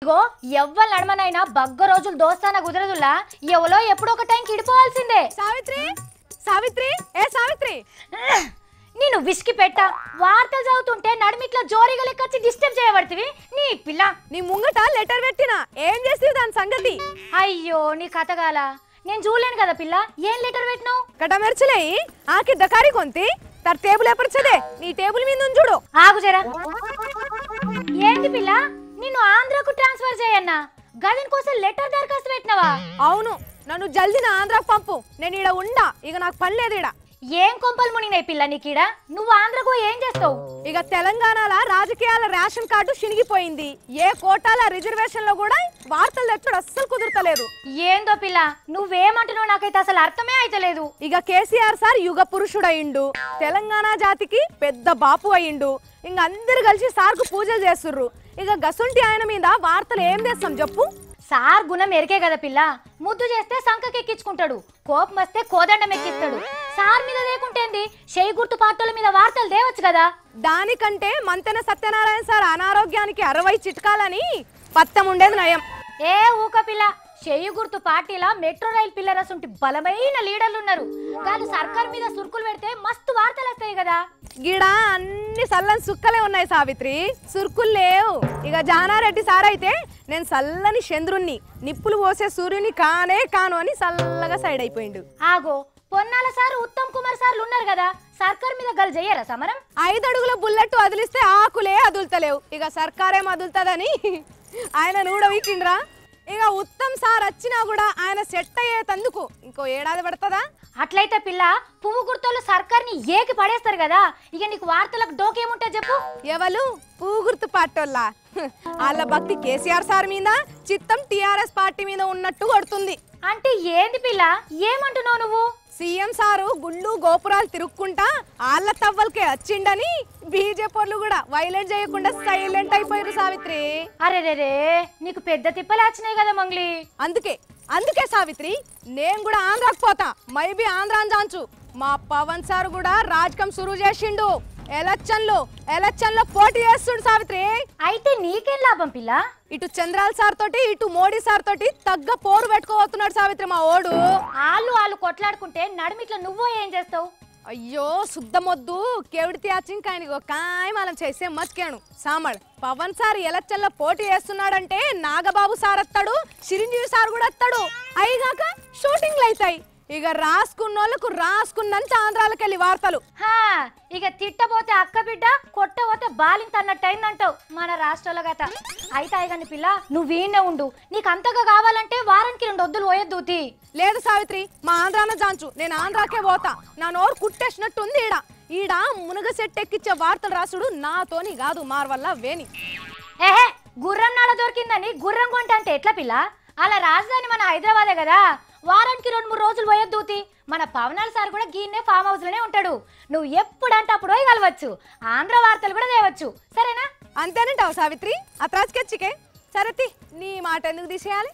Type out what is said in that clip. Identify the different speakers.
Speaker 1: ఇగో ఎవ్వరు నడమనైనా బగ్గ రోజులు దోస్తాన కుదరదులా ఎవలో ఎప్పుడో ఒక టైంకి ఇడిపోవాల్సిందే.
Speaker 2: సావిత్రి సావిత్రి ఏ సావిత్రి
Speaker 1: నేను విసికి పెట్ట వార్తలు చదువుతుంటే నడిమిట్లా జోరిగా లెక్కొచ్చి డిస్టర్బ్ చేయబడుతుంది నీ పిల్ల.
Speaker 2: నీ ముంగట లెటర్ పెట్టినా ఏం చేసి దాని సంగతి?
Speaker 1: అయ్యో నీ కథగాల నేను చూడలేను కదా పిల్ల. ఏం లెటర్ పెట్టినావు?
Speaker 2: కట మెర్చలేయి ఆకి దకారి కొంతి తర్ టేబుల్ ఎపర్చదే నీ టేబుల్ మీద ఉంది చూడు.
Speaker 1: ఆగు జరా. ఏంది పిల్ల నిన్ను ఆంధ్రకు ట్రాన్స్ఫర్ చేయన్నా గదిన్ కోసం లెటర్ దరఖాస్తు పెట్టినవా?
Speaker 2: అవును నన్ను జల్దీ నా ఆంధ్రాకు పంపు. నేను ఈడ ఉండా ఇక నాకు పని లేదు ఈడ.
Speaker 1: ఏం కొంపలు మునిగినాయి పిల్ల నీకీడ? నువ్వు ఆంధ్రకు ఏం చేస్తావు?
Speaker 2: ఇక తెలంగాణల రాజకీయాల రేషన్ కార్డు శినిగిపోయింది. ఏ కోటాల రిజర్వేషన్ లో కూడా వార్తలు తెచ్చుడు అస్సలు కుదురతలేదు.
Speaker 1: ఏందో పిల్ల నువ్వేమంటున్నావు నాకైతే అసలు అర్థమే అయితలేదు.
Speaker 2: ఇక కేసీఆర్ సార్ యుగ పురుషుడు అయిండు, తెలంగాణ జాతికి పెద్ద బాపు అయిండు. ఇంక అందరు కలిసి సార్కు పూజలు చేస్తుర్రు. ఇక గసుంటి ఆయన మీద వార్తలు ఏం చేస్తాం చెప్పు?
Speaker 1: సార్ గుణం ఎరికే కదా పిల్ల. ముద్దు చేస్తే సంకకెక్కించుకుంటాడు, కోపం వస్తే కోదండం ఎక్కిస్తాడు. సార్ మీద లేకుంటేంది చెయ్యి గుర్తు పార్టీల మీద వార్తలు తేవచ్చు కదా.
Speaker 2: దానికంటే మంతెన సత్యనారాయణ సార్ అనారోగ్యానికి 60 చిట్కాలని పత్తం ఉండేది నయం.
Speaker 1: ఏ ఊక పిల్ల, చెయ్యి గుర్తు పార్టీలా మెట్రో రైల్ పిల్లరస్ ఉంటే బలమైన లీడర్లు ఉన్నారు. వాళ్ళు సర్కార్ మీద సురుకులు పెడితే మస్తు వార్తలు వస్తాయి కదా.
Speaker 2: గిడ అన్ని సల్లని సుక్కలే ఉన్నాయి సావిత్రి, సురుకులు లేవు. ఇక జానారెడ్డి సార్ అయితే నేను సల్లని చంద్రుణ్ణి, నిప్పులు పోసే సూర్యుని కానే కాను అని సల్లగా సైడ్ అయిపోయిండు.
Speaker 1: ఆగో పొన్నాల సార్ ఉత్తమ్ కుమార్ సార్లు ఉన్నారు కదా, సర్కార్ మీద గల్ చెయ్యరా సమరం?
Speaker 2: 5 అడుగుల బుల్లెట్ వదిలిస్తే ఆకులే అదులుతలేవు. ఇక సర్కారేం అదులుతుందని ఆయన నూడవీకిండ్రా. ఇక ఉత్తమ్ సార్ వచ్చినా కూడా ఆయన సెట్ అయ్యేటందుకు ఇంకో ఏడాది పడుతుందా?
Speaker 1: అట్లయితే పిల్ల పువ్వు గుర్తులు సర్కార్ని ఏకి పడేస్తారు కదా. ఇక నీకు వార్తలకు డోకేముంటా చెప్పు?
Speaker 2: ఎవరు పువ్వు గుర్తు పార్టోళ్ళ వాళ్ళ భక్తి కేసీఆర్ సార్ మీద, చిత్తం టీఆర్ఎస్ పార్టీ మీద ఉన్నట్టు కొడుతుంది.
Speaker 1: అంటే ఏంది పిల్ల ఏమంటున్నావు నువ్వు?
Speaker 2: సీఎం సారు గుళ్ళు గోపురాలు తిరుక్కుంటా ఆళ్ళ తవ్వలకే వచ్చిండని బీజేపీలు కూడా వైలెంట్ చేయకుండా సైలెంట్ అయిపోయారు సావిత్రి.
Speaker 1: అరే రే నీకు పెద్ద తిప్పలు వచ్చినాయి కదా మంగ్లీ.
Speaker 2: అందుకే సావిత్రి నేను కూడా ఆంధ్రాకు పోతా. మైబీ ఆంధ్రా జాంచు మా పవన్ సార్ కూడా రాజకం సురు చేసిండు. ఎలక్షన్ లో పోటీ చేస్తుండు సావిత్రి.
Speaker 1: అయితే నీకేం లాభం పిల్ల?
Speaker 2: ఇటు చంద్రాల్ సార్ తోటి ఇటు మోడీ సార్ తోటి తగ్గ పోరు పెట్టుకోబోతున్నాడు సావిత్రి మా ఓడు.
Speaker 1: వాళ్ళు కొట్లాడుకుంటే నడుమిట్లా నువ్వో ఏం చేస్తావు?
Speaker 2: అయ్యో శుద్ధమొద్దు కేవిడితే ఆయనకు కాయ మనం చేసే మతికేను సామడ్. పవన్ సార్ ఎలక్షన్ లో పోటీ చేస్తున్నాడంటే నాగబాబు సార్ వస్తాడు, చిరంజీవి సార్ కూడా వస్తాడు. అయిగాక షూటింగ్లు అవుతాయి. ఇక రాసుకున్నోళ్ళకు రాసుకున్నంత ఆంధ్రాలకు వెళ్ళి వార్తలు.
Speaker 1: ఇక తిట్టబోతే అక్క బిడ్డ, కొట్టబోతే బాలింత అన్నట్టు అయిందంటావు మన రాష్ట్రాల గత. అయితే కానీ పిల్ల నువ్వు వీణే ఉండు. నీకు అంతగా కావాలంటే వారానికి 2 వద్దులు పోయేద్దూతి.
Speaker 2: లేదు సావిత్రి మా ఆంధ్రాన జాంచు, నేను ఆంధ్రాకే పోతా. నా నోరు కుట్టేసినట్టు ఉంది. ఈడ మునగ సెట్ ఎక్కిచ్చే వార్తలు రాసుడు నాతోని కాదు, మార్వల్ల వేని.
Speaker 1: ఏహే గుర్రం నాడ దొరికిందని గుర్రం కొంట అంటే ఎట్లా పిల్ల? అలా రాజధాని మన హైదరాబాదే కదా, వారానికి 2-3 రోజులు పోయేద్దూతి. మన పవనాల సార్ కూడా గీన్నే ఫామ్ హౌస్ లోనే ఉంటాడు. నువ్వు ఎప్పుడంటే అప్పుడు పోయి కలవచ్చు, ఆంధ్ర వార్తలు కూడా తేవచ్చు. సరేనా?
Speaker 2: అంతేనంటావు సావిత్రి? ఆ త్రాజ్కెచ్చికే సరే నీ మాట ఎందుకు తీసేయాలి?